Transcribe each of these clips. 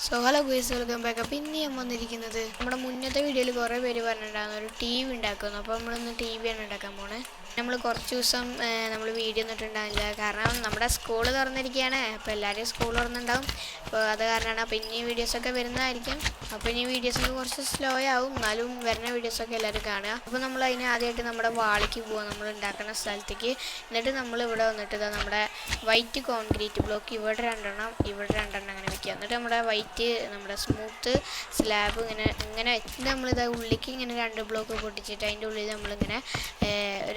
So hello guys, welcome back. അപ്പോൾ ഇന്ന് ഞാൻ വന്നിരിക്കുന്നത് നമ്മുടെ മുന്നത്തെ വീഡിയോയിൽ കുറേ പേര് പറഞ്ഞിട്ടുണ്ടായിരുന്നു ഒരു ടി വി ഉണ്ടാക്കുന്നു. അപ്പോൾ നമ്മളിന്ന് ടി വിയാണ് ഉണ്ടാക്കാൻ പോണേ. നമ്മൾ കുറച്ച് ദിവസം നമ്മൾ വീഡിയോ ഒന്നിട്ടുണ്ടാവില്ല, കാരണം നമ്മുടെ സ്കൂൾ തുറന്നിരിക്കുകയാണ്. അപ്പോൾ എല്ലാവരും സ്കൂൾ തുറന്നുണ്ടാവും. അപ്പോൾ അത് കാരണമാണ്. അപ്പോൾ ഇനി വീഡിയോസൊക്കെ വരുന്നതായിരിക്കും. അപ്പോൾ ഇനി വീഡിയോസൊക്കെ കുറച്ച് സ്ലോ ആവും, എന്നാലും വരുന്ന വീഡിയോസൊക്കെ എല്ലാവരും കാണുക. അപ്പോൾ നമ്മൾ അതിന് ആദ്യമായിട്ട് നമ്മുടെ വാളിക്ക് പോകാം, നമ്മൾ ഉണ്ടാക്കുന്ന സ്ഥലത്തേക്ക്. എന്നിട്ട് നമ്മൾ ഇവിടെ വന്നിട്ട് നമ്മുടെ വൈറ്റ് കോൺക്രീറ്റ് ബ്ലോക്ക് ഇവിടെ രണ്ടെണ്ണം അങ്ങനെ വെക്കുക. എന്നിട്ട് നമ്മുടെ നമ്മുടെ സ്മൂത്ത് സ്ലാബ് ഇങ്ങനെ വെച്ചിട്ട് നമ്മളിത് ഉള്ളിലേക്ക് ഇങ്ങനെ 2 ബ്ലോക്ക് പൊട്ടിച്ചിട്ട് അതിൻ്റെ ഉള്ളിൽ നമ്മളിങ്ങനെ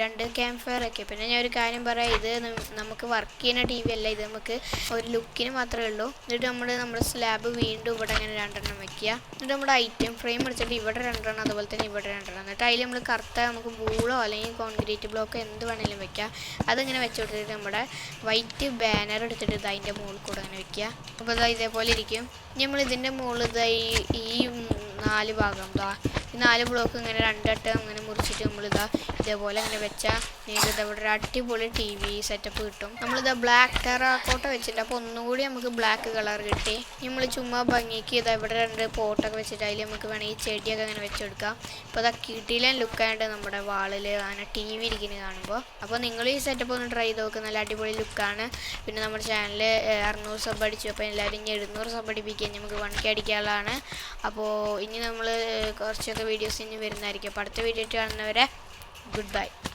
2 ക്യാമ്പ് ഫയർ ഒക്കെ. പിന്നെ ഞാൻ ഒരു കാര്യം പറയാം, ഇത് നമുക്ക് വർക്ക് ചെയ്യുന്ന ടി വി അല്ല, ഇത് നമുക്ക് ഒരു ലുക്കിന് മാത്രമേ ഉള്ളൂ. എന്നിട്ട് നമ്മുടെ സ്ലാബ് വീണ്ടും ഇവിടെ ഇങ്ങനെ 2 വെക്കുക. എന്നിട്ട് നമ്മുടെ ഐറ്റം ഫ്രെയിം എടുത്തിട്ട് ഇവിടെ 2 അതുപോലെ തന്നെ ഇവിടെ 2. എന്നിട്ട് അതിൽ നമ്മൾ കറുത്ത നമുക്ക് ബൂളോ അല്ലെങ്കിൽ കോൺക്രീറ്റ് ബ്ലോക്കോ എന്ത് വേണമെങ്കിലും വെക്കാം. അതിങ്ങനെ വെച്ച് കൊടുത്തിട്ട് നമ്മുടെ വൈറ്റ് ബാനർ എടുത്തിട്ട് ഇത് അതിൻ്റെ മുകളിൽ കൂടെ അങ്ങനെ വെക്കുക. അപ്പോൾ ഇതാ ഇതേപോലെ ഇരിക്കും. നമ്മൾ ഇതിൻ്റെ മുകളിൽ ഈ 4 ഭാഗം ഈ 4 ബ്ലോക്ക് ഇങ്ങനെ 2 വട്ടം അങ്ങനെ മുറിച്ചിട്ട് നമ്മളിതാ ഇതേപോലെ അങ്ങനെ വെച്ചാൽ നിങ്ങൾക്ക് ഇവിടെ ഒരു അടിപൊളി ടി വി സെറ്റപ്പ് കിട്ടും. നമ്മളിതാ ബ്ലാക്ക് ടെറാക്കോട്ട വെച്ചിട്ട്, അപ്പോൾ ഒന്നുകൂടി നമുക്ക് ബ്ലാക്ക് കളർ കിട്ടി. നമ്മൾ ചുമ്മാ ഭംഗിക്ക് ഇതാ ഇവിടെ 2 പോട്ടൊക്കെ വെച്ചിട്ട് അതിൽ നമുക്ക് വേണമെങ്കിൽ ചെടിയൊക്കെ അങ്ങനെ വെച്ചെടുക്കാം. അപ്പോൾ അതാ കിട്ടിയില്ല ലുക്കായിട്ട് നമ്മുടെ വാളിൽ അങ്ങനെ ടി വി ഇരിക്കുന്നത് കാണുമ്പോൾ. അപ്പോൾ നിങ്ങൾ ഈ സെറ്റപ്പ് ഒന്ന് ട്രൈ ചെയ്ത് നോക്കുക, നല്ല അടിപൊളി ലുക്കാണ്. പിന്നെ നമ്മുടെ ചാനൽ 600 സബ് അടിച്ചു. അപ്പോൾ എല്ലാവരും ഇനി 700 സബ് അടിപ്പിക്കാൻ നമുക്ക് 1K അടിക്കാനുള്ളതാണ്. അപ്പോൾ ഇനി നമ്മൾ കുറച്ചൊക്കെ വീഡിയോസ് ഇനി വരുന്നതായിരിക്കും. അപ്പോൾ അടുത്ത വീഡിയോ കാണുന്നവരെ ഗുഡ് ബൈ.